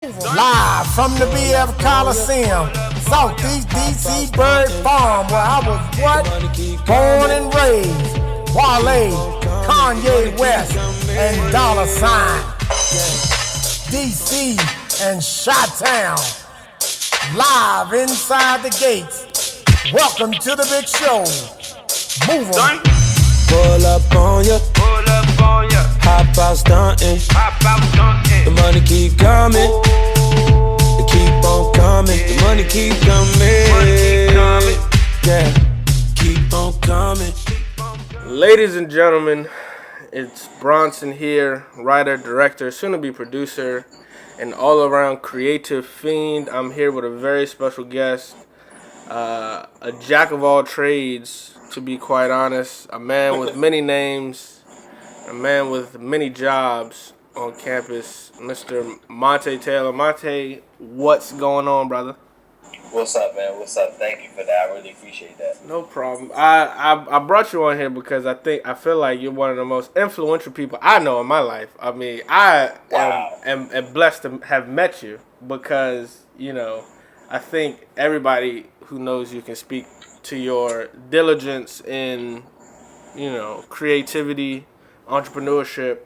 Live from the BF Coliseum, Southeast DC Bird Farm, where I was what? Born and raised. Wale, Kanye West, and Dollar Sign. DC and Chi-Town. Live inside the gates. Welcome to the big show. Move on. Pull up on ya. Hop out stuntin'. The money keep coming. It keep on coming. The money keep coming. Yeah, keep on coming. Ladies and gentlemen, it's Bronson here, writer, director, soon-to-be producer, and all-around creative fiend. I'm here with a very special guest, a jack of all trades, to be quite honest, a man with many names, a man with many jobs on campus, Mr. Montae Taylor. Montae, what's going on, brother? What's up, man? What's up? Thank you for that. I really appreciate that. No problem. I brought you on here because I feel like you're one of the most influential people I know in my life. I mean, I am blessed to have met you because, you know, I think everybody who knows you can speak to your diligence in, you know, creativity, entrepreneurship,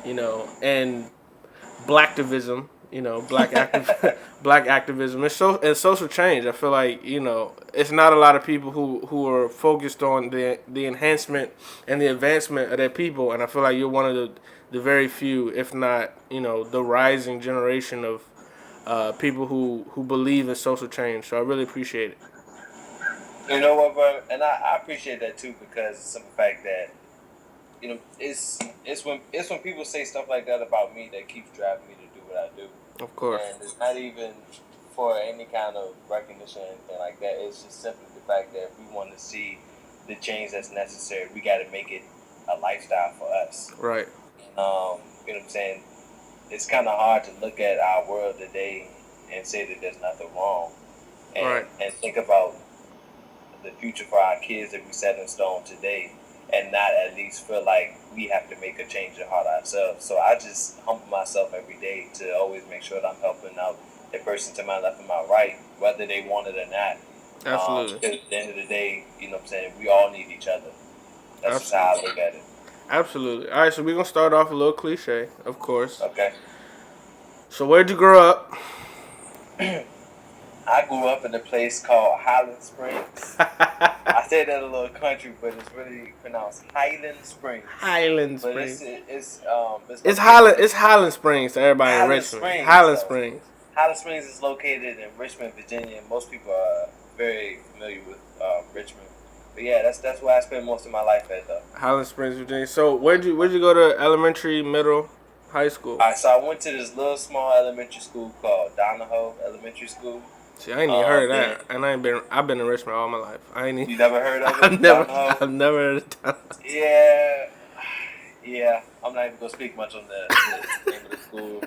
you know, and blacktivism. You know, black activism and social change. I feel like, you know, it's not a lot of people who are focused on the enhancement and the advancement of their people, and I feel like you're one of the very few, if not, you know, the rising generation of people who believe in social change. So I really appreciate it. You know what, bro? And I appreciate that too, because the simple fact that, you know, it's when people say stuff like that about me that keeps driving me to do what I do. Of course. And it's not even for any kind of recognition or anything like that. It's just simply the fact that if we want to see the change that's necessary, we got to make it a lifestyle for us. Right. You know what I'm saying? It's kind of hard to look at our world today and say that there's nothing wrong. And think about the future for our kids that we set in stone today, and not at least feel like we have to make a change in heart ourselves. So I just humble myself every day to always make sure that I'm helping out the person to my left and my right, whether they want it or not. Absolutely. Because at the end of the day, you know what I'm saying, we all need each other. That's just how I look at it. Absolutely. All right, so we're going to start off a little cliche, of course. Okay. So where'd you grow up? I grew up in a place called Highland Springs. I say that a little country, but it's really pronounced Highland Springs. Highland But Springs. it's Highland Springs to everybody in Richmond. Highland Springs. Highland Springs is located in Richmond, Virginia. Most people are very familiar with Richmond. But yeah, that's where I spent most of my life at, though. Highland Springs, Virginia. So where'd you go to elementary, middle, high school? All right, so I went to this little small elementary school called Donahoe Elementary School. See, I ain't even heard of that, and I've been in Richmond all my life. You never heard of it? I've never heard of it. Yeah. I'm not even gonna speak much on the name of the school.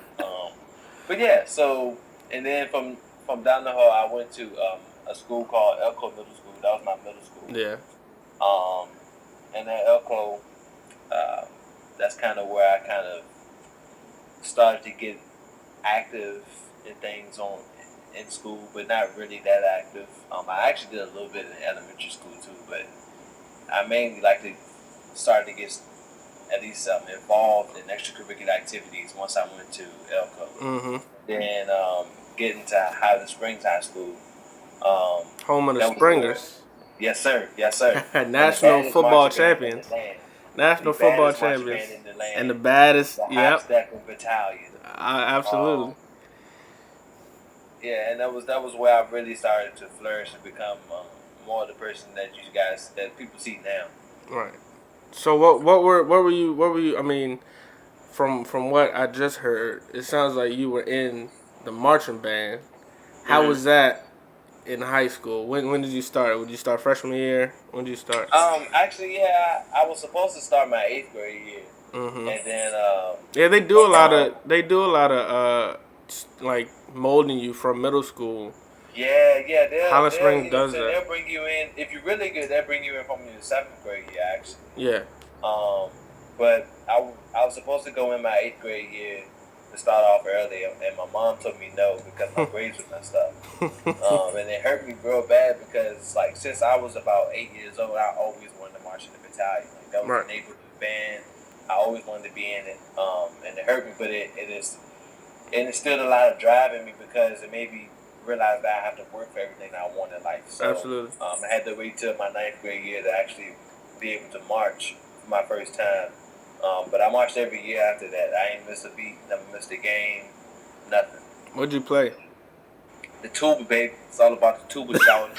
But yeah, so and then from Donahoe, I went to a school called Elko Middle School. That was my middle school. Yeah. And at Elko, that's kind of where I kind of started to get active in things in school, but not really that active. I actually did a little bit in elementary school too, but I mainly like to start to get at least involved in extracurricular activities once I went to Elko. Mm-hmm. Then get into Highland Springs High School. Home of the Springers. Yes, sir. National football champions. National football champions. And the baddest. Yep. Battalion. Absolutely. Yeah, and that was where I really started to flourish and become more the person that people see now. Right. So what were you? I mean, from what I just heard, it sounds like you were in the marching band. How was that in high school? When did you start? Would you start freshman year? When did you start? Actually, yeah, I was supposed to start my 8th grade year, and then they do a lot of like molding you from middle school. Yeah. Highland Springs does that. They'll bring you in if you're really good. They'll bring you in from your 7th grade year, actually. Yeah. But I was supposed to go in my 8th grade year, to start off early, and my mom told me no because my grades were messed up. And it hurt me real bad because, like, since I was about 8 years old, I always wanted to march in the battalion. Like, that was Right. a neighborhood band. I always wanted to be in it. And it hurt me, but it instilled a lot of drive in me because it made me realize that I have to work for everything that I want in life. So, Absolutely. I had to wait till my 9th grade year to actually be able to march for my first time. But I marched every year after that. I ain't missed a beat, never missed a game, nothing. What'd you play? The tuba, baby. It's all about the tuba shouting.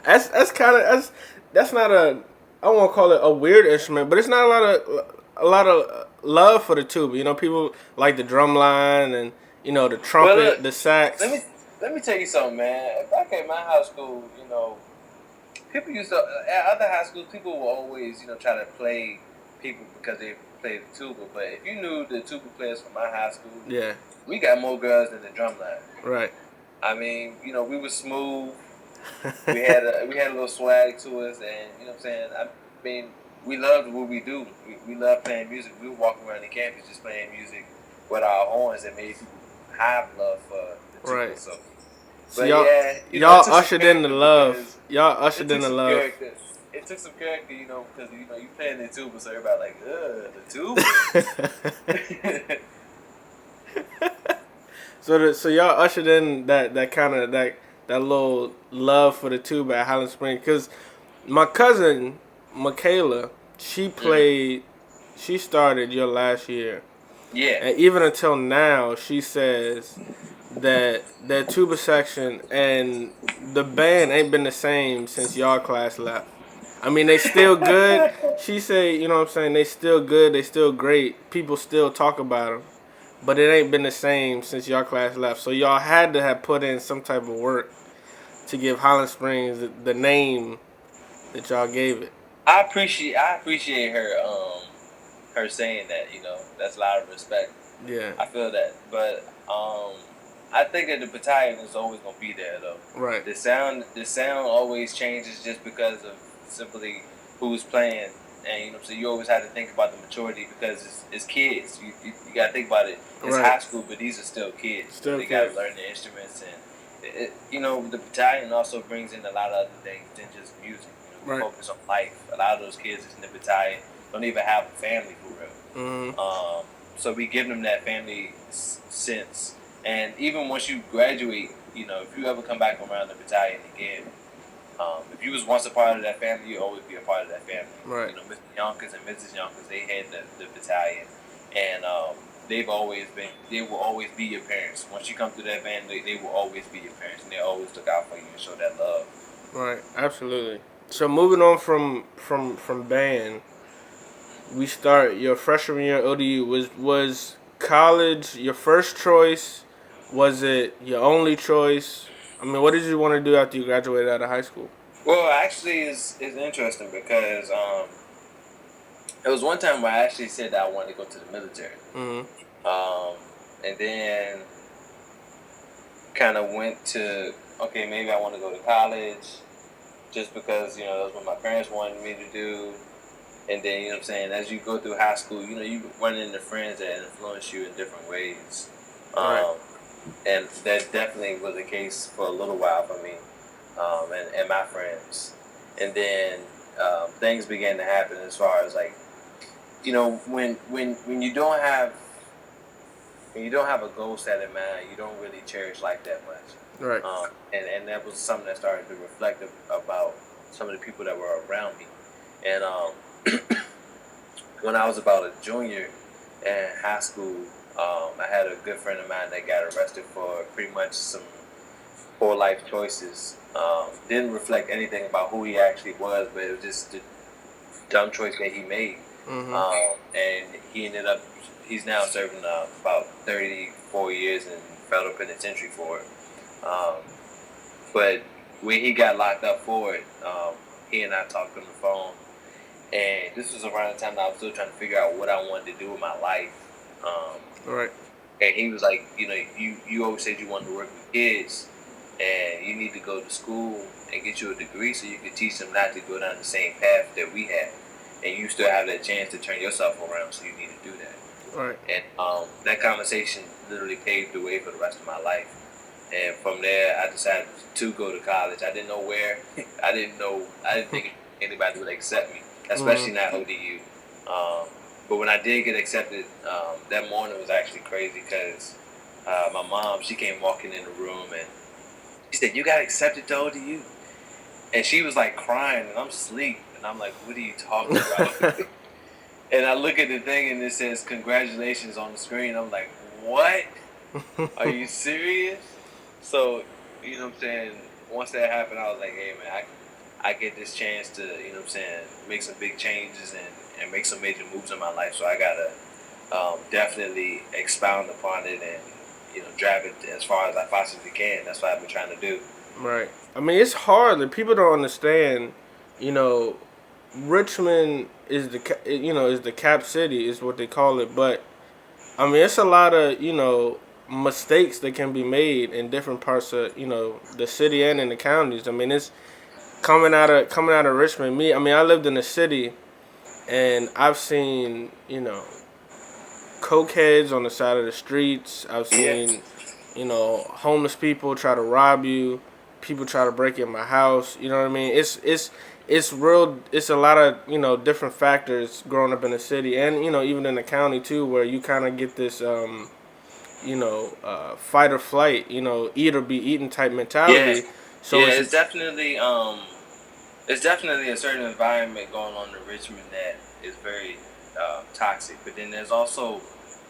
That's kind of that's not a, I won't call it a weird instrument, but it's not a lot of love for the tuba. You know, people like the drum line and, you know, the trumpet, Well, look, the sax. Let me tell you something, man. Back at my high school, you know, people used to, at other high schools, people will always, you know, try to play people because they play the tuba. But if you knew the tuba players from my high school, Yeah. we got more girls than the drum line. Right. I mean, you know, we were smooth. We had a little swag to us, and you know what I'm saying. I mean, we loved what we do. We love playing music. We would walk around the campus just playing music with our horns and made people have love for the tuba. Right. So, So but y'all, yeah, y'all used in the love. Y'all ushered in the love. It took some character, you know, because you know you playing the tuba, so everybody like, the tuba. So y'all ushered in that kind of that little love for the tuba at Highland Springs, because my cousin Michaela, she played, she started your last year. Yeah. And even until now, she says that tuba section and the band ain't been the same since y'all class left. I mean, they still good. She say, you know what I'm saying, they still good, they still great. People still talk about them. But it ain't been the same since y'all class left. So y'all had to have put in some type of work to give Highland Springs the name that y'all gave it. I appreciate her saying that, you know. That's a lot of respect. Yeah. I feel that. But I think that the battalion is always gonna be there though. Right. The sound always changes just because of simply who's playing. And you know, so you always have to think about the maturity because it's kids. You got to think about it. It's high school, but these are still kids. They got to learn the instruments, and you know, the battalion also brings in a lot of other things than just music. You know, we focus on life. A lot of those kids in the battalion don't even have a family for real. Mm-hmm. So we give them that family sense. And even once you graduate, you know, if you ever come back around the battalion again. If you was once a part of that family, you'll always be a part of that family. Right. You know, Mr. Yonkers and Mrs. Yonkers, they had the battalion, and they will always be your parents. Once you come through that family, they will always be your parents, and they always look out for you and show that love. Right. Absolutely. So moving on from band, we start your freshman year at ODU. Was college your first choice? Was it your only choice? I mean, what did you want to do after you graduated out of high school? Well, actually, it's interesting because it was one time where I actually said that I wanted to go to the military. Mm-hmm. And then kind of went to, okay, maybe I want to go to college just because, you know, that's what my parents wanted me to do. And then, you know what I'm saying, as you go through high school, you know, you run into friends that influence you in different ways. Right. And that definitely was the case for a little while for me and my friends. And then things began to happen as far as, like, you know, when you don't have a goal set in mind, you don't really cherish life that much. Right. And that was something that started to reflect about some of the people that were around me. And when I was about a junior in high school, I had a good friend of mine that got arrested for pretty much some poor life choices. Didn't reflect anything about who he actually was, but it was just the dumb choice that he made. Mm-hmm. And he's now serving about 34 years in federal penitentiary for it. But when he got locked up for it, he and I talked on the phone. And this was around the time that I was still trying to figure out what I wanted to do with my life. Right. And he was like, you know, you always said you wanted to work with kids, and you need to go to school and get you a degree so you can teach them not to go down the same path that we had. And you still have that chance to turn yourself around, so you need to do that. Right. And that conversation literally paved the way for the rest of my life. And from there, I decided to go to college. I didn't know where. I didn't think anybody would accept me, especially not ODU. But when I did get accepted, that morning was actually crazy because my mom, she came walking in the room and she said, "You got accepted to ODU." And she was like crying, and I'm asleep. And I'm like, "What are you talking about?" And I look at the thing and it says, "Congratulations" on the screen. I'm like, "What? Are you serious?" So, you know what I'm saying? Once that happened, I was like, "Hey, man, I get this chance to, you know what I'm saying, make some big changes and make some major moves in my life. So I got to definitely expound upon it and, you know, drive it as far as I possibly can. That's what I've been trying to do." Right. I mean, it's hard. Like, people don't understand. You know, Richmond is is the cap city, is what they call it. But I mean, it's a lot of mistakes that can be made in different parts of the city and in the counties. I mean, it's coming out of Richmond. I mean, I lived in the city, and I've seen cokeheads on the side of the streets. I've seen homeless people try to rob you. People try to break in my house. You know what I mean? It's real. It's a lot of different factors growing up in the city, and even in the county too, where you kind of get this fight or flight, eat or be eaten type mentality. Yeah. So yeah, it's definitely a certain environment going on in Richmond that is very toxic. But then there's also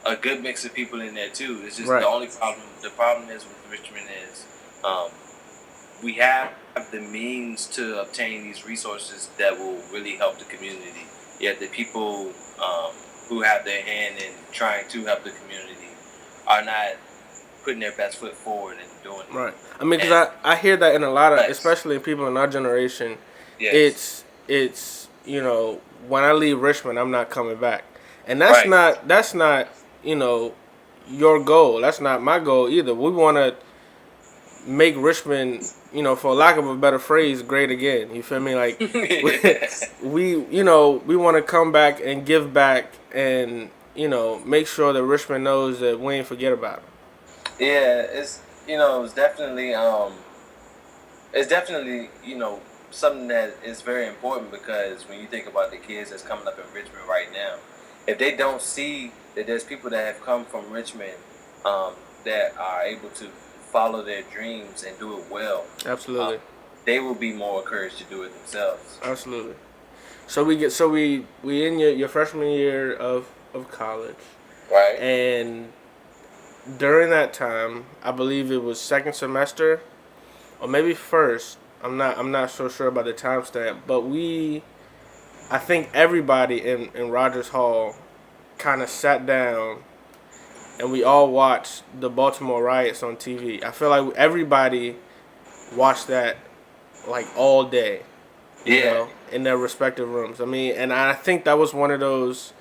a good mix of people in there too. It's just the only problem. The problem is with Richmond is we have the means to obtain these resources that will really help the community. Yet the people who have their hand in trying to help the community are not putting their best foot forward and doing it. Right. I mean, because I hear that in a lot of, especially people in our generation. Yes. It's when I leave Richmond, I'm not coming back, and that's not your goal. That's not my goal either. We want to make Richmond, for lack of a better phrase, great again. You feel me? Like we want to come back and give back and make sure that Richmond knows that we ain't forget about them. Yeah, it's it's definitely something that is very important because when you think about the kids that's coming up in Richmond right now, if they don't see that there's people that have come from Richmond that are able to follow their dreams and do it well, absolutely, they will be more encouraged to do it themselves. Absolutely. So we in your freshman year of college, right? And during that time, I believe it was second semester, or maybe first. I'm not so sure about the timestamp, but I think everybody in Rogers Hall kind of sat down and we all watched the Baltimore riots on TV. I feel like everybody watched that like all day, in their respective rooms. I mean, and I think that was one of those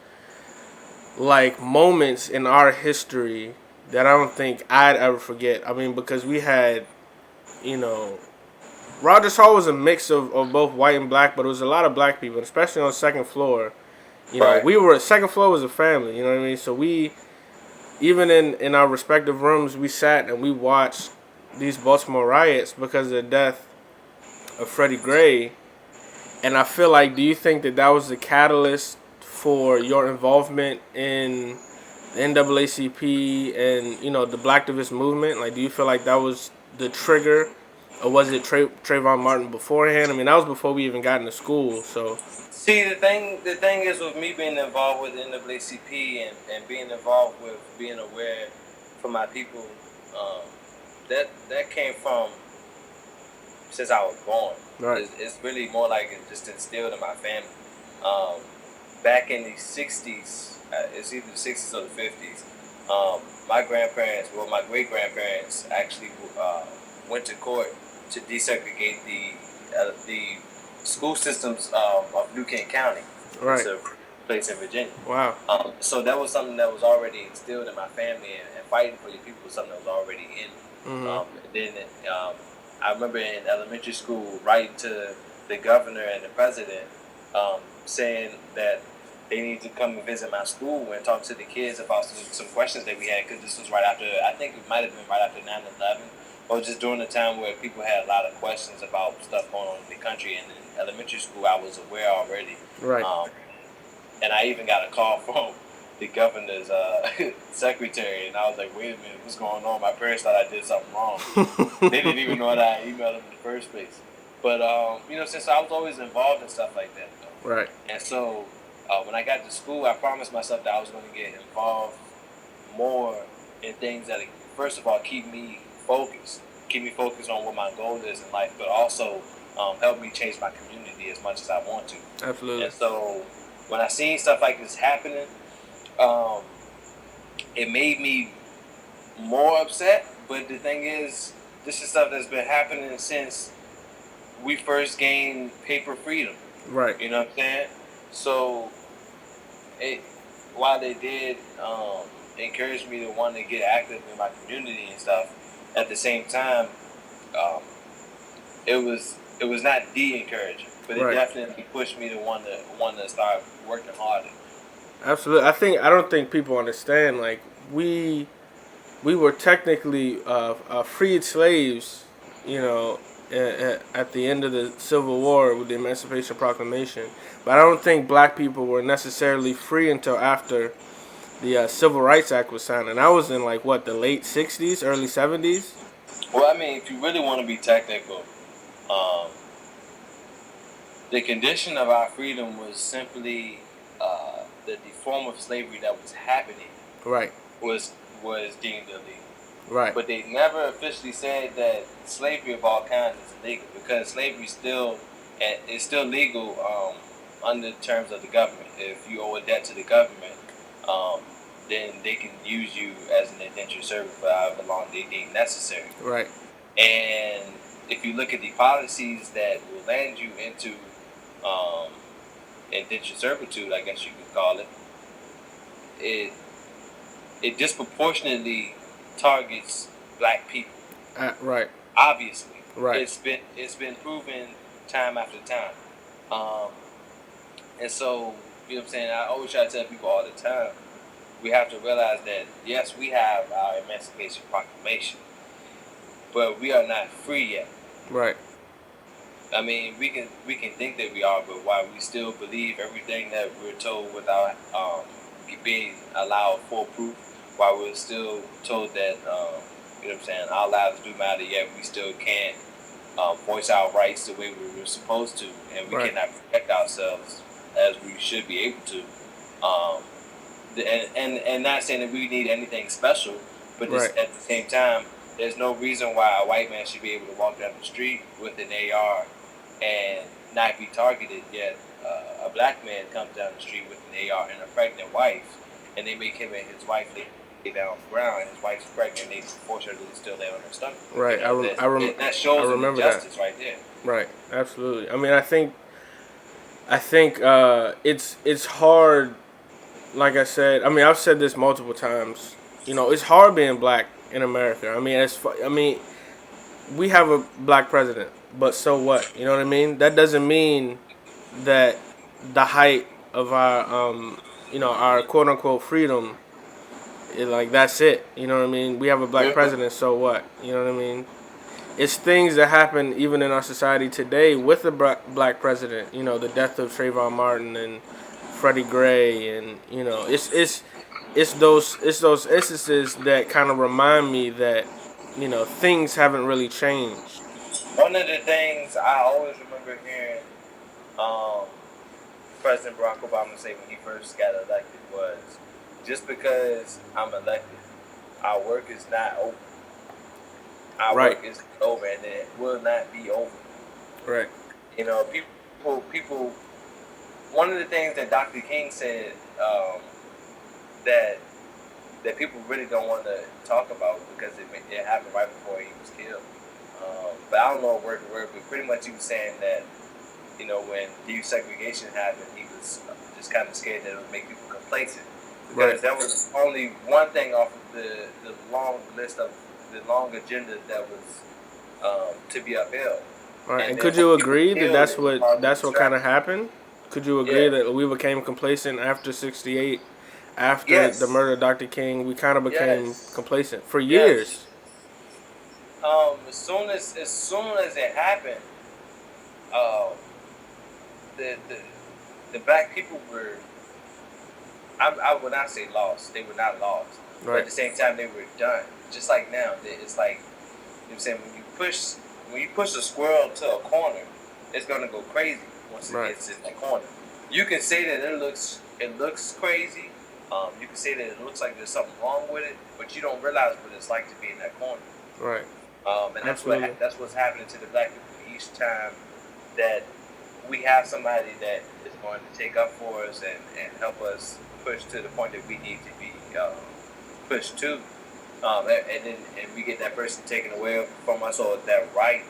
like moments in our history that I don't think I'd ever forget. I mean, because we had, Rogers Hall was a mix of both white and black, but it was a lot of black people, especially on the second floor. We were, second floor was a family, you know what I mean? So we, even in our respective rooms, we sat and we watched these Baltimore riots because of the death of Freddie Gray. And I feel like, do you think that was the catalyst for your involvement in the NAACP and, the Blacktivist movement? Like, do you feel like that was the trigger? Or was it Trayvon Martin beforehand? I mean, that was before we even got into school, so... See, the thing is with me being involved with NAACP and being involved with being aware for my people, that came from since I was born. Right. It's really more like it just instilled in my family. Back in the 60s, it's either the 60s or the 50s, my great-grandparents actually went to court to desegregate the school systems of New Kent County. Right. It's a place in Virginia. Wow. So that was something that was already instilled in my family, and fighting for your people was something that was already in me. Mm-hmm. I remember in elementary school writing to the governor and the president saying that they need to come and visit my school and talk to the kids about some questions that we had, because this was right after, I think it might have been right after 9/11, or just during the time where people had a lot of questions about stuff going on in the country. And in elementary school, I was aware already. Right. And I even got a call from the governor's secretary, and I was like, wait a minute, what's going on? My parents thought I did something wrong. They didn't even know that I emailed them in the first place. But, since I was always involved in stuff like that, though. Right. And so when I got to school, I promised myself that I was going to get involved more in things that, first of all, keep me focused on what my goal is in life, but also help me change my community as much as I want to. Absolutely. And so when I seen stuff like this happening, it made me more upset. But the thing is, this is stuff that's been happening since we first gained paper freedom. Right. You know what I'm saying? So, while they did encourage me to want to get active in my community and stuff, at the same time, it was not de-encouraging, but it definitely pushed me to want to start working harder. Absolutely. I don't think people understand. Like, we were technically freed slaves, at the end of the Civil War with the Emancipation Proclamation. But I don't think black people were necessarily free until after the Civil Rights Act was signed. And that was in, the late 60s, early 70s? Well, I mean, if you really want to be technical, the condition of our freedom was simply the form of slavery that was happening. Right. Was deemed illegal. Right. But they never officially said that slavery of all kinds is illegal, because slavery is still legal under the terms of the government. If you owe a debt to the government, then they can use you as an indentured servant for however long they deem necessary. Right. And if you look at the policies that will land you into indentured servitude, I guess you could call it, it disproportionately targets black people. Right. Obviously. Right. It's been proven time after time. And so, you know what I'm saying, I always try to tell people all the time, we have to realize that, yes, we have our Emancipation Proclamation, but we are not free yet. Right. I mean, we can think that we are, but while we still believe everything that we're told without being allowed full proof, while we're still told that, you know what I'm saying, our lives do matter, yet we still can't voice our rights the way we were supposed to, and we cannot protect ourselves as we should be able to. And not saying that we need anything special, but just at the same time, there's no reason why a white man should be able to walk down the street with an AR and not be targeted, yet a black man comes down the street with an AR and a pregnant wife, and they make him and his wife lay down on the ground, and his wife's pregnant, and they force her to still lay on her stomach. Right. You know, that shows injustice right there. Right. Absolutely. I mean, I think it's hard. Like I said, I mean, I've said this multiple times. It's hard being black in America. I mean, we have a black president, but so what? You know what I mean? That doesn't mean that the height of our, our quote unquote freedom, that's it. You know what I mean? We have a black president, so what? You know what I mean? It's things that happen even in our society today with the black president. The death of Trayvon Martin and Freddie Gray, and it's those instances that kind of remind me that things haven't really changed. One of the things I always remember hearing President Barack Obama say when he first got elected was, just because I'm elected, our work is not over. Our work is over, and it will not be over. Right. People. One of the things that Dr. King said that people really don't want to talk about, because it happened right before he was killed. But I don't know word for word, but pretty much he was saying that, when desegregation happened, he was just kind of scared that it would make people complacent. Because that was only one thing off of the long list of the long agenda that was to be upheld. Right. And could you agree that that's what kind of happened? Could you agree that we became complacent after '68, after the murder of Dr. King? We kind of became complacent for years. As soon as it happened, the the black people were. I would not say lost. They were not lost. Right. But at the same time, they were done. Just like now, it's like, you know what I'm saying, when you push a squirrel to a corner, it's gonna go crazy once it gets in that corner. You can say that it looks crazy. You can say that it looks like there's something wrong with it, but you don't realize what it's like to be in that corner. Right. And that's what's happening to the black people each time that we have somebody that is going to take up for us and help us push to the point that we need to be pushed to. And we get that person taken away from us, or that right.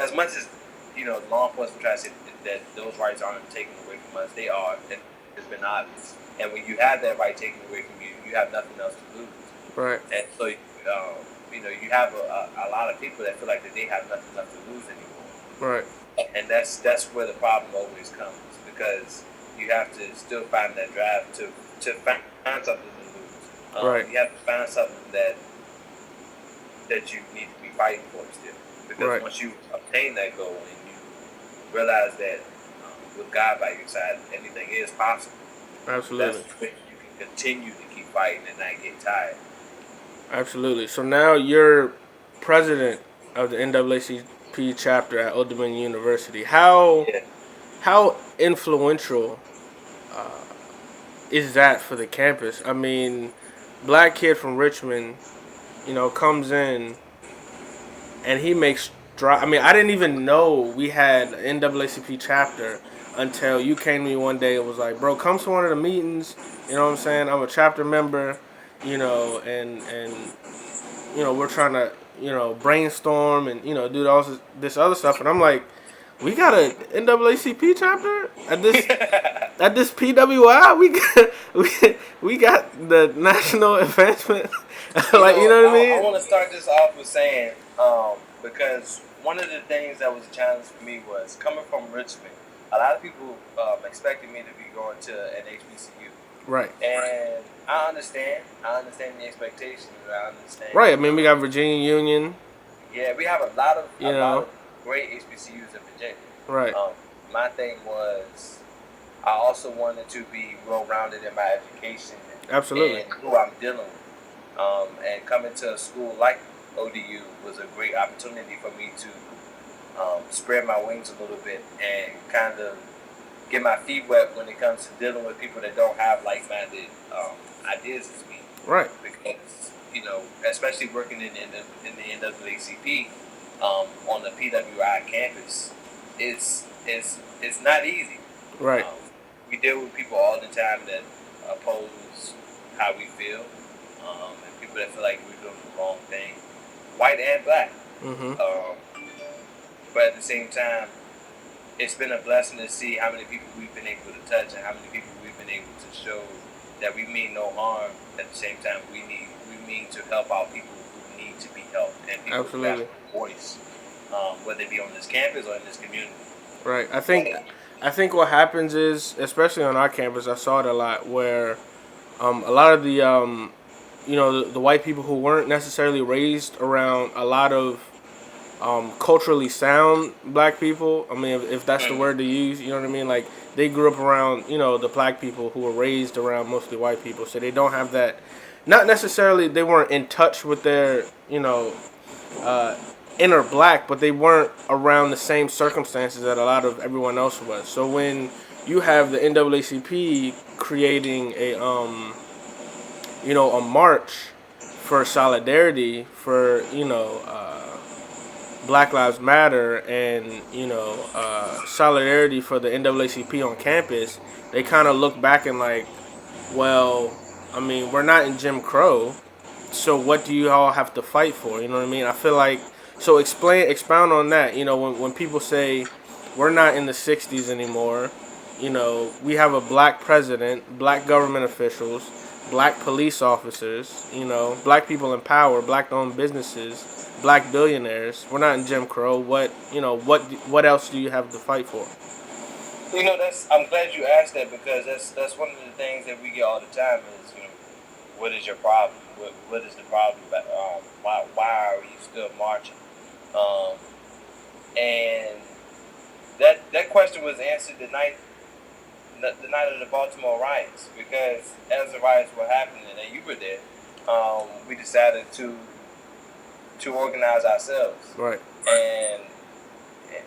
As much as, you know, law enforcement try to say that those rights aren't taken away from us, they are. And it's been obvious. And when you have that right taken away from you, you have nothing else to lose. Right. And so, you know, you have a lot of people that feel like that they have nothing left to lose anymore. Right. And that's where the problem always comes, because you have to still find that drive to find something to lose. Right. You have to find something that you need to be fighting for still. Because once you obtain that goal and you realize that with God by your side, anything is possible. Absolutely. That's when you can continue to keep fighting and not get tired. Absolutely. So now you're president of the NAACP chapter at Old Dominion University. How influential is that for the campus? I mean, black kid from Richmond, you know, comes in and he makes I mean, I didn't even know we had an NAACP chapter until you came to me one day and was like, bro, come to one of the meetings. You know what I'm saying? I'm a chapter member, you know, and you know, we're trying to, you know, brainstorm and, you know, do all this other stuff. And I'm like, we got a NAACP chapter at this PWI. We got the national advancement. Like, you know what I mean? I want to start this off with saying, because one of the things that was a challenge for me was coming from Richmond. A lot of people expected me to be going to an HBCU. Right. And I understand the expectations. I understand. Right. I mean, we got Virginia Union. Yeah, we have a lot of great HBCUs in Virginia. Right. My thing was, I also wanted to be well-rounded in my education. Absolutely. And who I'm dealing with. And coming to a school like ODU was a great opportunity for me to spread my wings a little bit and kind of get my feet wet when it comes to dealing with people that don't have like-minded ideas as me. Right. Because, you know, especially working in the NAACP on the PWI campus, it's not easy. Right. We deal with people all the time that oppose how we feel, and people that feel like we're doing the wrong thing, white and black. Mm-hmm. But at the same time, it's been a blessing to see how many people we've been able to touch and how many people we've been able to show that we mean no harm. At the same time, we mean to help out people who need to be helped and people who have a voice, whether it be on this campus or in this community. Right. I think what happens is, especially on our campus, I saw it a lot where a lot of the you know, the white people who weren't necessarily raised around a lot of culturally sound black people. I mean, if that's the word to use, you know what I mean? Like, they grew up around, you know, the black people who were raised around mostly white people. So they don't have that, not necessarily they weren't in touch with their, you know, inner black, but they weren't around the same circumstances that a lot of everyone else was. So when you have the NAACP creating a, you know, a march for solidarity for, you know, Black Lives Matter and, you know, solidarity for the NAACP on campus, they kind of look back and like, well, I mean, we're not in Jim Crow, so what do you all have to fight for? You know what I mean? I feel like, so expound on that. You know, when people say we're not in the 60s anymore, you know, we have a black president, black government officials, black police officers, you know, black people in power, black-owned businesses, black billionaires. We're not in Jim Crow. What else do you have to fight for? I'm glad you asked that because that's one of the things that we get all the time is, what is your problem? What is the problem? Why are you still marching? Um, and that question was answered the night of the Baltimore riots, because as the riots were happening and you were there, we decided to organize ourselves. Right. And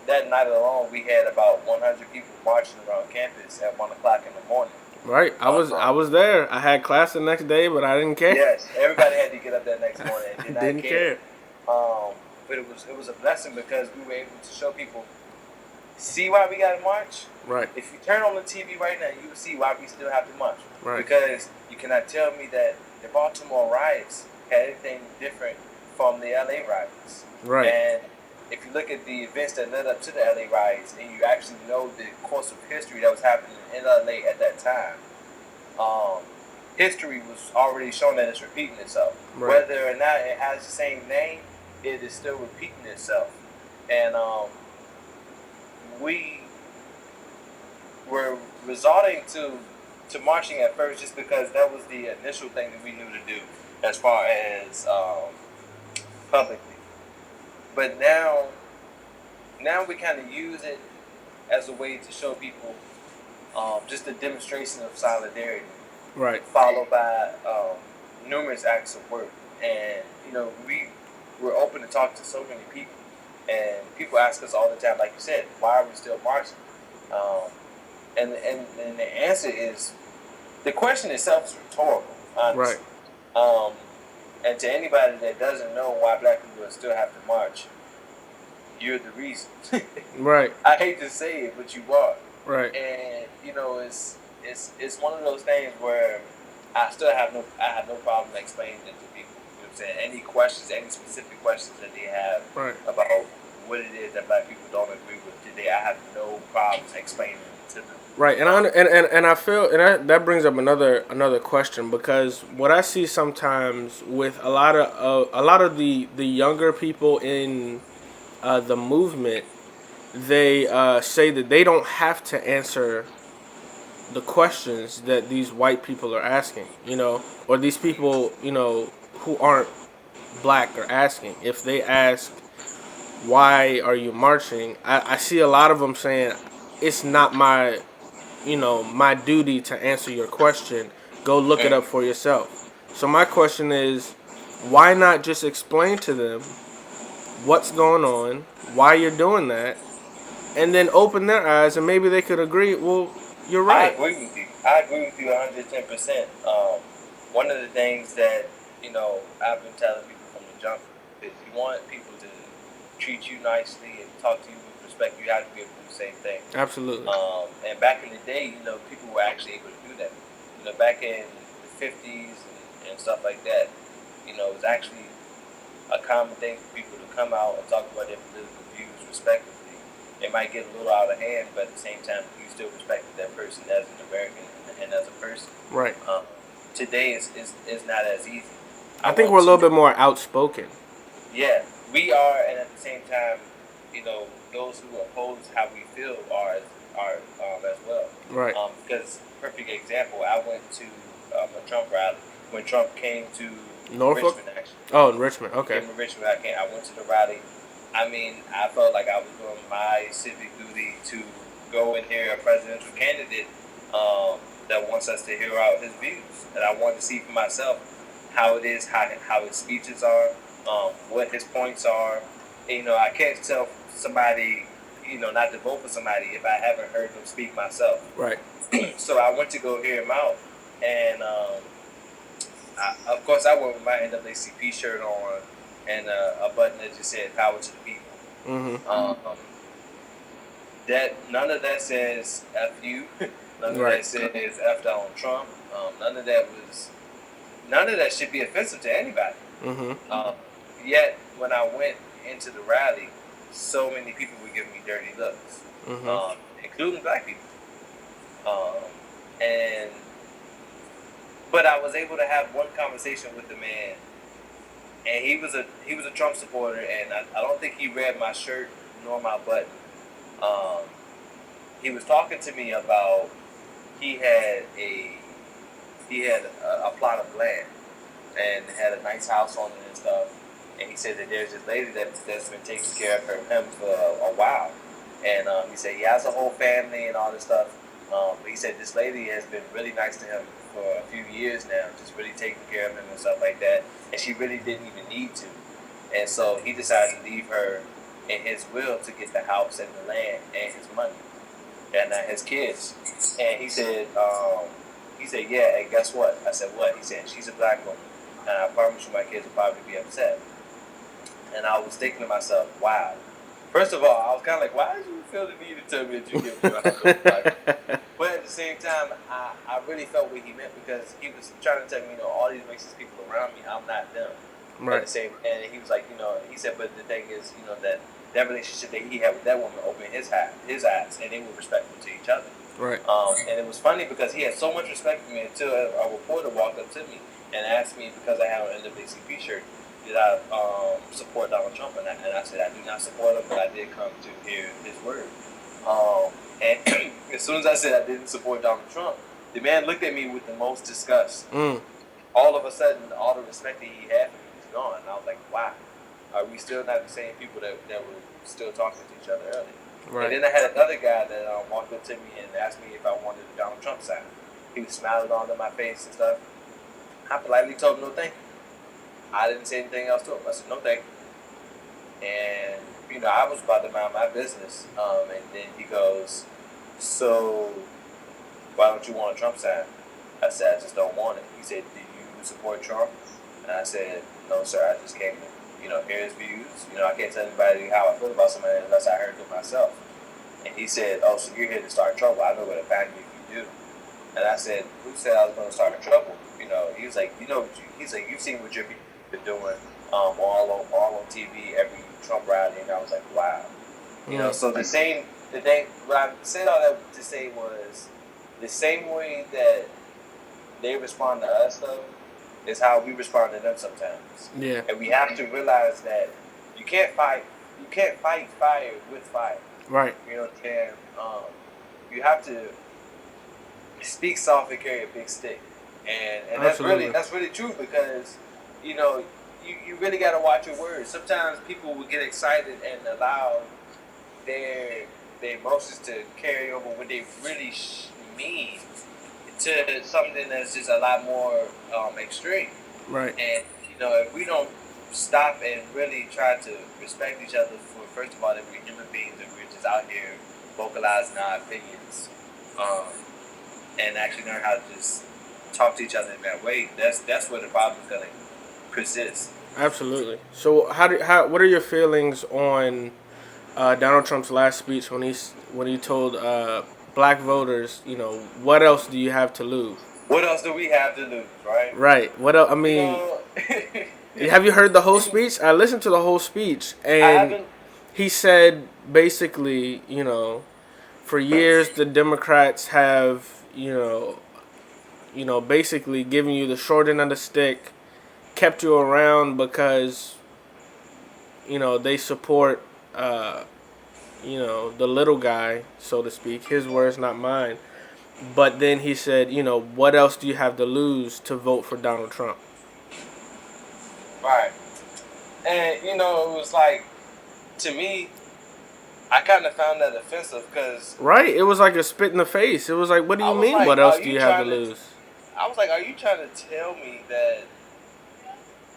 that night alone, we had about 100 people marching around campus at 1 o'clock in the morning. Right. I was there. I had class the next day, but I didn't care. Yes, everybody had to get up that next morning and did not Didn't care. But it was a blessing because we were able to show people, see why we got to march. Right. If you turn on the TV right now, you will see why we still have to march. Right. Because you cannot tell me that the Baltimore riots had anything different from the LA riots. Right. And if you look at the events that led up to the LA riots, and you actually know the course of history that was happening in LA at that time, history was already showing that it's repeating itself. Right. Whether or not it has the same name, it is still repeating itself. And we were resorting to marching at first just because that was the initial thing that we knew to do as far as publicly. But now we kind of use it as a way to show people just a demonstration of solidarity. Right. Followed by numerous acts of work. And, we're open to talk to so many people. And people ask us all the time, like you said, why are we still marching? And the answer is, the question itself is rhetorical, honestly. Right. And to anybody that doesn't know why black people still have to march, you're the reason. Right. I hate to say it, but you are. Right. And it's one of those things where I have no problem explaining it to people. You know what I'm saying? Any questions, any specific questions that they have about what it is that black people don't agree with today, I have no problem explaining it to them. Right, and I feel, and that brings up another question, because what I see sometimes with a lot of the younger people in the movement, they say that they don't have to answer the questions that these white people are asking, or these people, who aren't black are asking. If they ask, why are you marching? I see a lot of them saying, it's not my duty to answer your question. Go look it up for yourself. So my question is, why not just explain to them what's going on, why you're doing that, and then open their eyes, and maybe they could agree, well, you're right. I agree with you 110%. One of the things that, I've been telling people from the jump is, you want people to treat you nicely and talk to you with respect, you have to be able to do the same thing. Absolutely. And back in the day, people were actually able to do that. Back in the 50s and stuff like that, it was actually a common thing for people to come out and talk about their political views respectively. It might get a little out of hand, but at the same time, you still respected that person as an American and as a person. Right. Today is not as easy. I think we're a little bit more outspoken. Yeah, we are, and at the same time, those who oppose how we feel are as well. Right. Because, perfect example, I went to a Trump rally when Trump came to Norfolk? Richmond, actually. Oh, in Richmond. Okay. In Richmond, I went to the rally. I mean, I felt like I was doing my civic duty to go and hear a presidential candidate that wants us to hear out his views. And I wanted to see for myself how it is, how his speeches are, what his points are. I can't tell somebody, not to vote for somebody if I haven't heard them speak myself. Right. So I went to go hear him out. And, of course, I went with my NAACP shirt on and a button that just said "Power to the People." Mm-hmm. That none of that says "F you," none of that says "F Donald Trump." None of that should be offensive to anybody. Mm-hmm. Yet when I went into the rally, so many people were giving me dirty looks, including black people. But I was able to have one conversation with the man. And he was a Trump supporter, and I don't think he read my shirt nor my button. he was talking to me about he had a plot of land and had a nice house on it and stuff. And he said that there's this lady that's been taking care of him for a while. And he said he has a whole family and all this stuff. But he said this lady has been really nice to him for a few years now, just really taking care of him and stuff like that. And she really didn't even need to. And so he decided to leave her in his will to get the house and the land and his money and his kids. And he said, yeah, and guess what? I said, what? He said, she's a black woman. And I promise you my kids will probably be upset. And I was thinking to myself, wow. First of all, I was kind of like, why did you feel the need to tell me that you give me a house? But at the same time, I really felt what he meant, because he was trying to tell me, all these racist people around me, I'm not them. Right. At the same, and he was like, he said, but the thing is, that relationship that he had with that woman opened his eyes, and they were respectful to each other. Right. And it was funny because he had so much respect for me until a reporter walked up to me and asked me, because I had an NAACP shirt, did I support Donald Trump? And I said I do not support him, but I did come to hear his word. And as soon as I said I didn't support Donald Trump, the man looked at me with the most disgust. All of a sudden, all the respect that he had for me was gone. And I was like, wow, are we still not the same people that were still talking to each other earlier? Right. And then I had another guy that walked up to me and asked me if I wanted a Donald Trump sign. He was smiling all in my face and stuff. I politely told him no thank you. I didn't say anything else to him. I said no thank you. And I was about to mind my business. And then he goes, so why don't you want a Trump sign? I said I just don't want it. He said, do you support Trump? And I said, no sir, I just came to hear his views. I can't tell anybody how I feel about somebody unless I heard it myself. And he said, oh, so you're here to start trouble. I know where to find you if you do. And I said, who said I was going to start trouble? He was like, he's like, you've seen what you've been doing all on TV, every Trump rally. And I was like, wow. So the thing, what I said all that to say was, the same way that they respond to us, though, is how we respond to them sometimes. Yeah. And we have to realize that you can't fight fire with fire. Right. You know what I'm saying? You have to speak soft and carry a big stick. And that's really true, because you really got to watch your words. Sometimes people will get excited and allow their emotions to carry over what they really mean to something that's just a lot more extreme. Right. And if we don't stop and really try to respect each other for, first of all, that we're human beings and we're just out here vocalizing our opinions, and actually learn how to just talk to each other in that way, that's where the problem is gonna persist. Absolutely. So what are your feelings on Donald Trump's last speech when he told black voters, what else do you have to lose? What else do we have to lose, right? Right. What else? I mean, have you heard the whole speech? I listened to the whole speech, and he said basically, for years the Democrats have, basically given you the short end of the stick, kept you around because, they support, the little guy, so to speak. His words, not mine. But then he said, what else do you have to lose to vote for Donald Trump? Right. And, it was like, to me, I kind of found that offensive because... Right. It was like a spit in the face. It was like, what do you mean, like, what else do you have to lose? I was like, are you trying to tell me that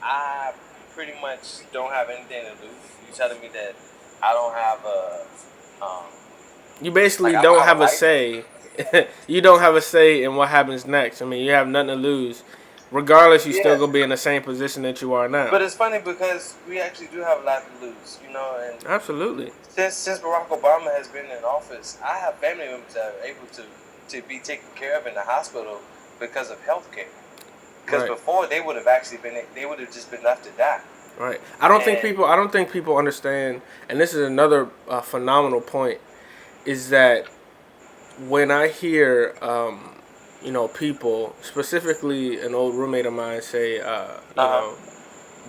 I pretty much don't have anything to lose? You telling me that I don't have a... you basically don't have a say. You don't have a say in what happens next. I mean, you have nothing to lose. Regardless, you're still going to be in the same position that you are now. But it's funny because we actually do have a lot to lose, and absolutely. Since Barack Obama has been in office, I have family members that are able to be taken care of in the hospital because of health care. Because before they would have just been left to die. Right. I don't think people understand, and this is another phenomenal point, is that when I hear people, specifically an old roommate of mine, say,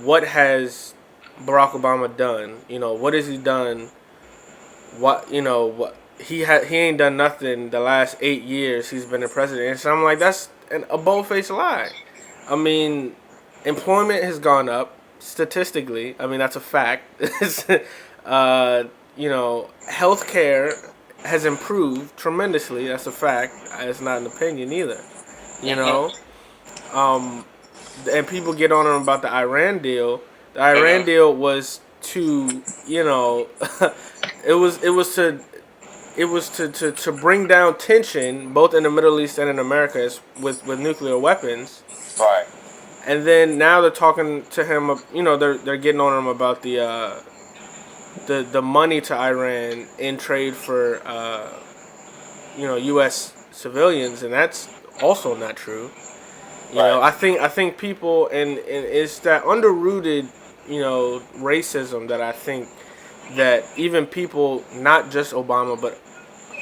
what has Barack Obama done? What has he done? What he ain't done nothing the last 8 years he's been the president. And so I'm like, that's a bold-faced lie. I mean, employment has gone up statistically. I mean, that's a fact. You know, healthcare has improved tremendously. That's a fact. It's not an opinion either. You know, um, and people get on him about the Iran deal. The Iran deal was to, you know, it was to bring down tension both in the Middle East and in America with nuclear weapons. Right. And then now they're talking to him. You know, they're getting on him about the money to Iran in trade for you know, U.S. civilians, and that's also not true. You know, I think people and it's that underrooted, you know, racism that I think that even people, not just Obama, but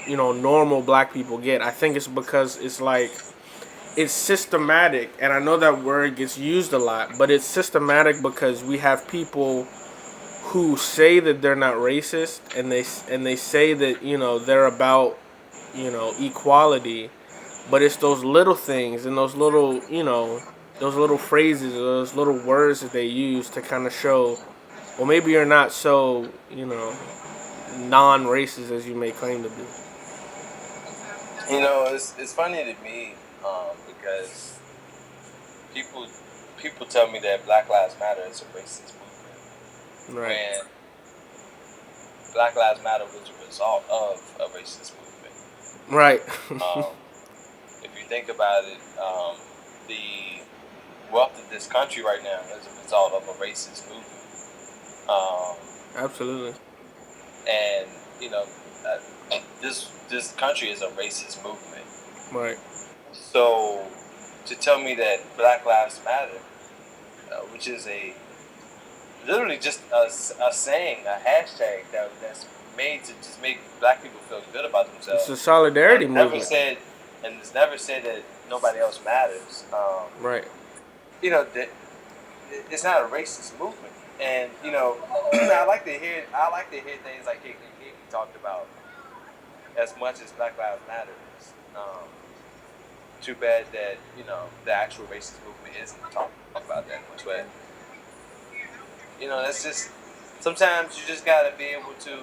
you know, normal black people get. I think it's because it's like it's systematic, and I know that word gets used a lot, but it's systematic because we have people who say that they're not racist, and they say that, you know, they're about, you know, equality, but it's those little things and those little, you know, those little phrases or those little words that they use to kind of show, well, maybe you're not so, you know, non-racist as you may claim to be. You know, it's funny to me because people tell me that Black Lives Matter is a racist movement. Right. And Black Lives Matter was a result of a racist movement. Right. If you think about it, the wealth of this country right now is a result of a racist movement. Absolutely. And you know, this country is a racist movement. Right. So to tell me that Black Lives Matter, which is literally just a saying, a hashtag that's made to just make black people feel good about themselves. It's a solidarity movement. It's never said that nobody else matters. Right. You know, that it's not a racist movement, and you know, I like to hear things like Kate talked about as much as Black Lives Matter is. Too bad that, you know, the actual racist movement isn't talking about that much, but you know, that's just sometimes you just gotta be able to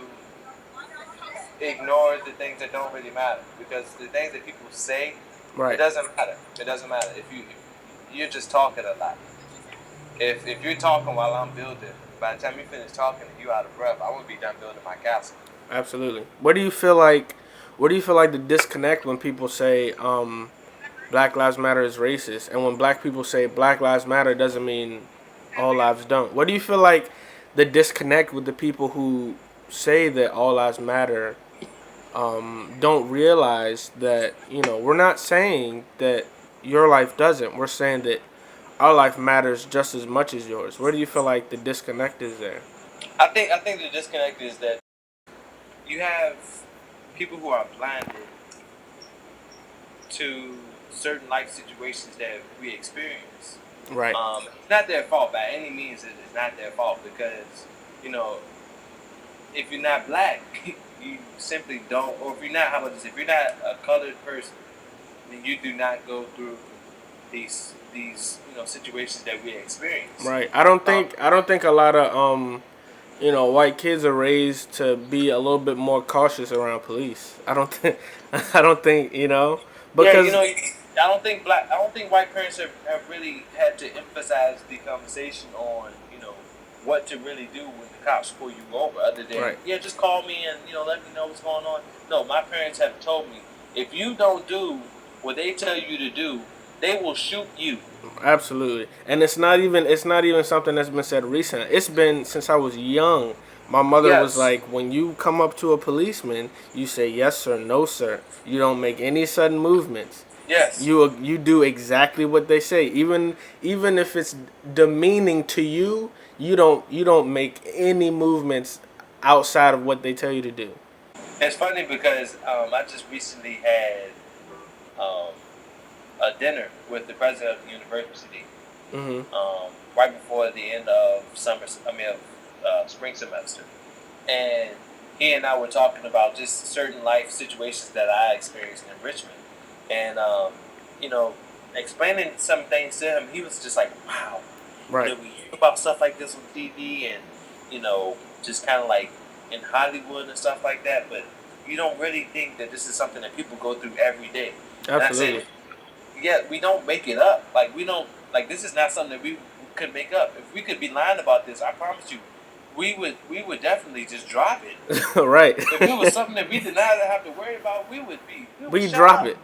ignore the things that don't really matter, because the things that people say, right, it doesn't matter. It doesn't matter if you're just talking a lot. If you're talking while I'm building, by the time you finish talking and you out of breath, I won't be done building my castle. Absolutely. What do you feel like the disconnect when people say Black Lives Matter is racist, and when black people say Black Lives Matter doesn't mean all lives don't? What do you feel like the disconnect with the people who say that all lives matter don't realize that, you know, we're not saying that your life doesn't. We're saying that our life matters just as much as yours. Where do you feel like the disconnect is there? I think the disconnect is that you have people who are blinded to certain life situations that we experience. Right. It's not their fault by any means. It's not their fault because, you know, if you're not black, you simply don't, or if you're not, how about this? If you're not a colored person, then you do not go through these you know, situations that we experience. Right. I don't think a lot of you know, white kids are raised to be a little bit more cautious around police. I don't think, you know, because yeah, you know, I don't think white parents have really had to emphasize the conversation on, you know, what to really do when the cops pull you over, other than right, yeah, just call me and, you know, let me know what's going on. No, my parents have told me, if you don't do what they tell you to do, they will shoot you. Absolutely. And it's not even something that's been said recent. It's been since I was young. My mother was like, when you come up to a policeman, you say yes sir, no sir. You don't make any sudden movements. Yes. You do exactly what they say. Even if it's demeaning to you, you don't make any movements outside of what they tell you to do. It's funny because I just recently had a dinner with the president of the university, right before the end of spring semester, and he and I were talking about just certain life situations that I experienced in Richmond, and you know, explaining some things to him, he was just like, "Wow, Right. we hear about stuff like this on TV, and just kind of like in Hollywood and stuff like that, but you don't really think that this is something that people go through every day." And I Absolutely. said, "Yeah, we don't make it up. Like we don't like this is not something that we could make up. If we could be lying about this, I promise you." We would definitely just drop it. Right. If it was something that we did not have to worry about, we would We shut drop up. it.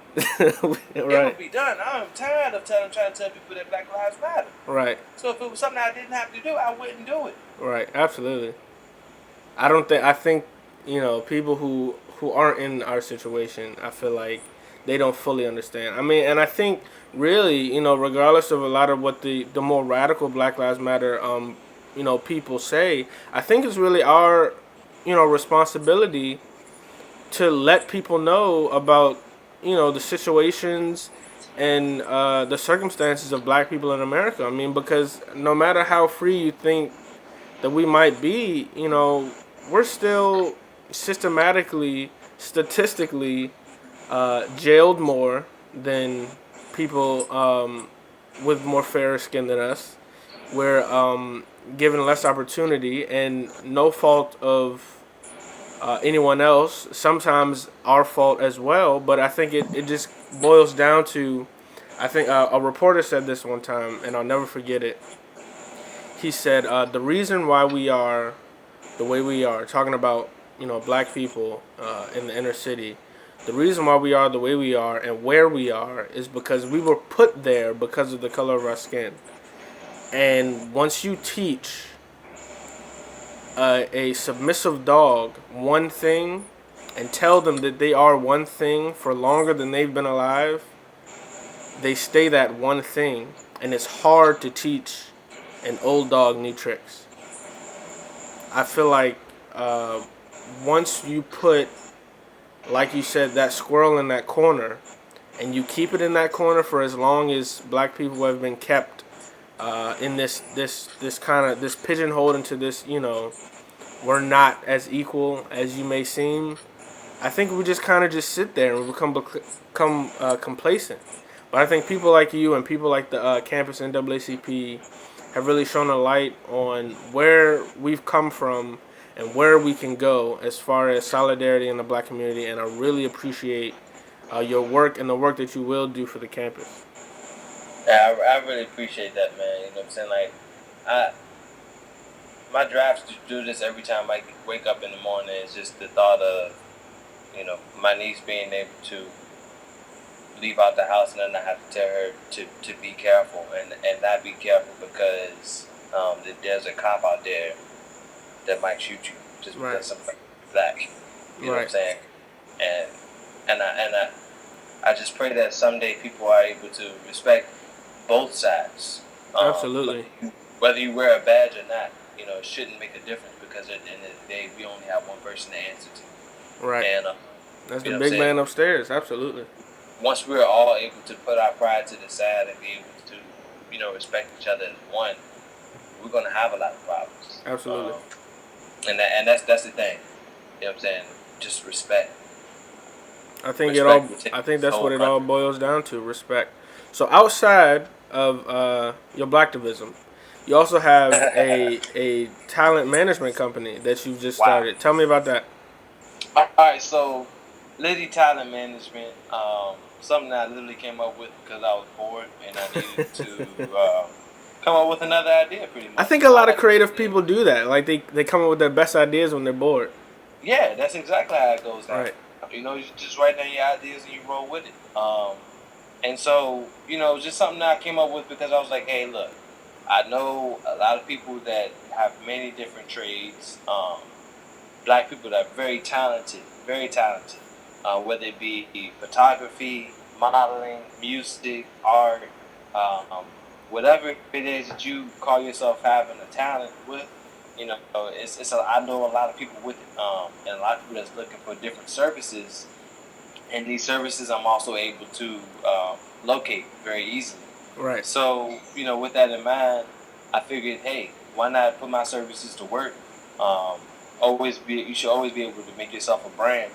It Right. would be done. I'm tired of trying to tell people that Black Lives Matter. Right. So if it was something I didn't have to do, I wouldn't do it. Right. Absolutely. I think, people who aren't in our situation, I feel like they don't fully understand. I mean, and I think really, regardless of a lot of what the more radical Black Lives Matter people say, I think it's really our responsibility to let people know about the situations and the circumstances of Black people in America. I mean, because no matter how free you think that we might be, we're still systematically, statistically, jailed more than people with more fairer skin than us. We're given less opportunity, and no fault of anyone else. Sometimes our fault as well, but I think it just boils down to, I think a reporter said this one time, and I'll never forget it. He said, the reason why we are the way we are, talking about, Black people in the inner city, the reason why we are the way we are and where we are is because we were put there because of the color of our skin. And once you teach a submissive dog one thing and tell them that they are one thing for longer than they've been alive, they stay that one thing. And it's hard to teach an old dog new tricks. I feel like once you put, like you said, that squirrel in that corner, and you keep it in that corner for as long as Black people have been kept in this pigeonholed into this, we're not as equal as you may seem. I think we just kind of just sit there and we become complacent. But I think people like you and people like the campus NAACP have really shown a light on where we've come from and where we can go as far as solidarity in the Black community. And I really appreciate your work and the work that you will do for the campus. Yeah, I really appreciate that, man. You know what I'm saying? Like, my drive to do this every time I wake up in the morning is just the thought of, my niece being able to leave out the house and then I have to tell her to be careful and not be careful because there's a cop out there that might shoot you just because somebody's Black. You know what I'm saying? And I just pray that someday people are able to respect both sides. Absolutely. Whether you wear a badge or not, it shouldn't make a difference because at the end of the day, we only have one person to answer to. Right. And that's the big man upstairs. Absolutely. Once we're all able to put our pride to the side and be able to, respect each other as one, we're going to have a lot of problems. Absolutely. And that's the thing. You know what I'm saying? Just respect. I think that's what it all boils down to, respect. So outside of your Blacktivism, you also have a talent management company that you've just started. Tell me about that. All right, so Liddy Talent Management, something that I literally came up with because I was bored and I needed to come up with another idea pretty much. I think a lot of creative people do that. Like they come up with their best ideas when they're bored. Yeah, that's exactly how it goes down. Right. You just write down your ideas and you roll with it. And so, just something that I came up with because I was like, hey, look, I know a lot of people that have many different trades, Black people that are very talented, whether it be photography, modeling, music, art, whatever it is that you call yourself having a talent with, I know a lot of people with it, and a lot of people that's looking for different services, and these services I'm also able to locate very easily. Right. So, with that in mind, I figured, hey, why not put my services to work you should always be able to make yourself a brand,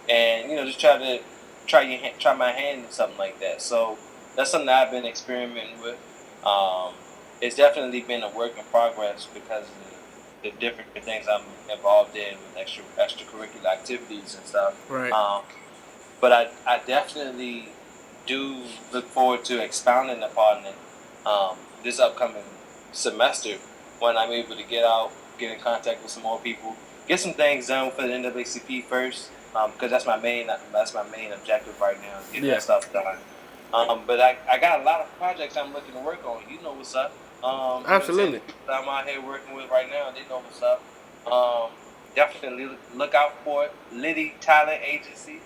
and just try my hand in something like that. So that's something that I've been experimenting with. It's definitely been a work in progress because of the different things I'm involved in with extracurricular activities and stuff. Right. But I definitely do look forward to expounding upon it this upcoming semester when I'm able to get in contact with some more people, get some things done for the NAACP first, because that's my main objective right now, is get that stuff done. But I got a lot of projects I'm looking to work on. You know what's up. Absolutely. I'm out here working with right now. They know what's up. Definitely look out for it. Liddy Talent Agency,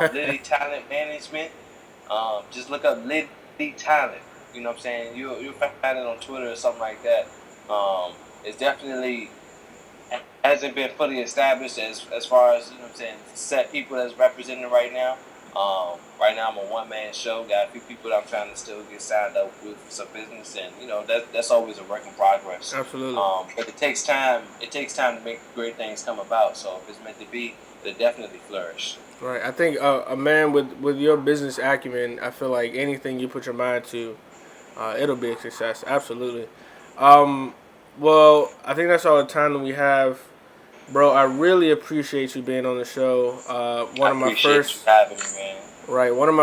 Liddy Talent Management. Just look up Liddy Talent. You know what I'm saying? You'll find it on Twitter or something like that. It's definitely hasn't been fully established as far as set people that's representing right now. Right now I'm a one-man show. Got a few people that I'm trying to still get signed up with for some business, and that's always a work in progress. Absolutely. But it takes time. It takes time to make great things come about. So if it's meant to be, it'll definitely flourish. Right. I think a man with your business acumen, I feel like anything you put your mind to, it'll be a success. Absolutely. Well, I think that's all the time that we have. Bro, I really appreciate you being on the show. One of my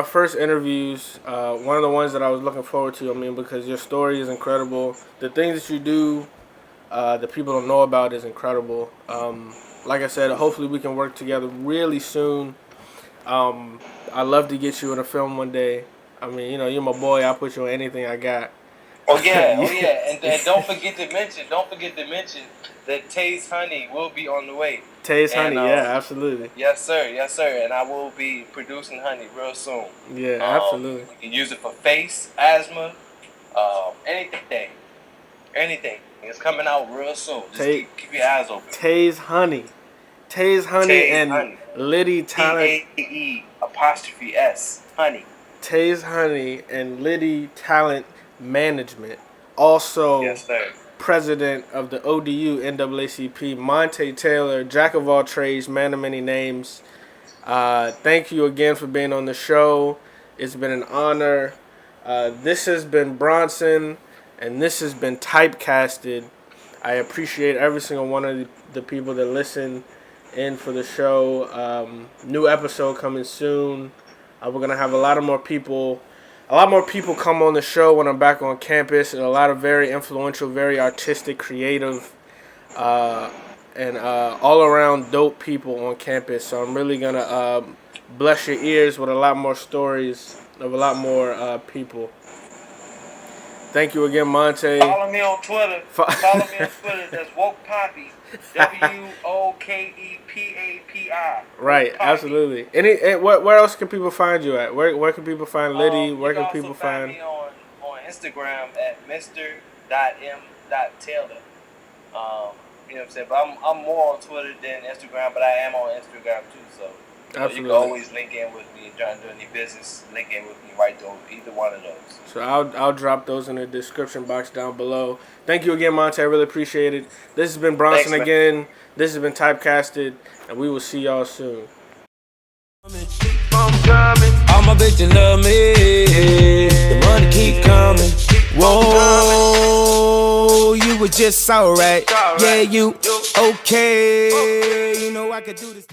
first interviews. One of the ones that I was looking forward to. I mean, because your story is incredible. The things that you do, that people don't know about, is incredible. Like I said, hopefully we can work together really soon. I'd love to get you in a film one day. I mean, you're my boy. I'll put you on anything I got. Oh yeah. And don't forget to mention that Tay's Honey will be on the way. Tay's Honey, yeah, absolutely. Yes, sir. And I will be producing honey real soon. Yeah, absolutely. You can use it for face, asthma, anything. It's coming out real soon. Just keep your eyes open. Tay's Honey and Liddy Talent. T-A-E-apostrophe-S, honey. Tay's Honey and Liddy Talent Management. Also, yes, sir. President of the ODU NAACP, Montae Taylor, jack of all trades, man of many names. Thank you again for being on the show. It's been an honor. This has been Bronson, and this has been Typecasted. I appreciate every single one of the people that listen in for the show. New episode coming soon. We're going to have a lot more people come on the show when I'm back on campus, and a lot of very influential, very artistic, creative, and all-around dope people on campus. So I'm really going to bless your ears with a lot more stories of a lot more people. Thank you again, Montae. Follow me on Twitter. That's Woke Poppy. WOKEPAPI. Right, absolutely. Where else can people find you at? Where can people find Liddy? Where can people find me on Instagram at Mr.M.Taylor. You know what I'm saying? But I'm more on Twitter than Instagram, but I am on Instagram too. So absolutely. You can always link in with me. Trying to do any business, link in with me right there, either one of those. So I'll drop those in the description box down below. Thank you again, Montae. I really appreciate it. This has been Bronson again. This has been Typecasted, and we will see y'all soon. All my bitches love me. The money keep coming. Whoa, you were just alright. Yeah, you okay. You know I could do this.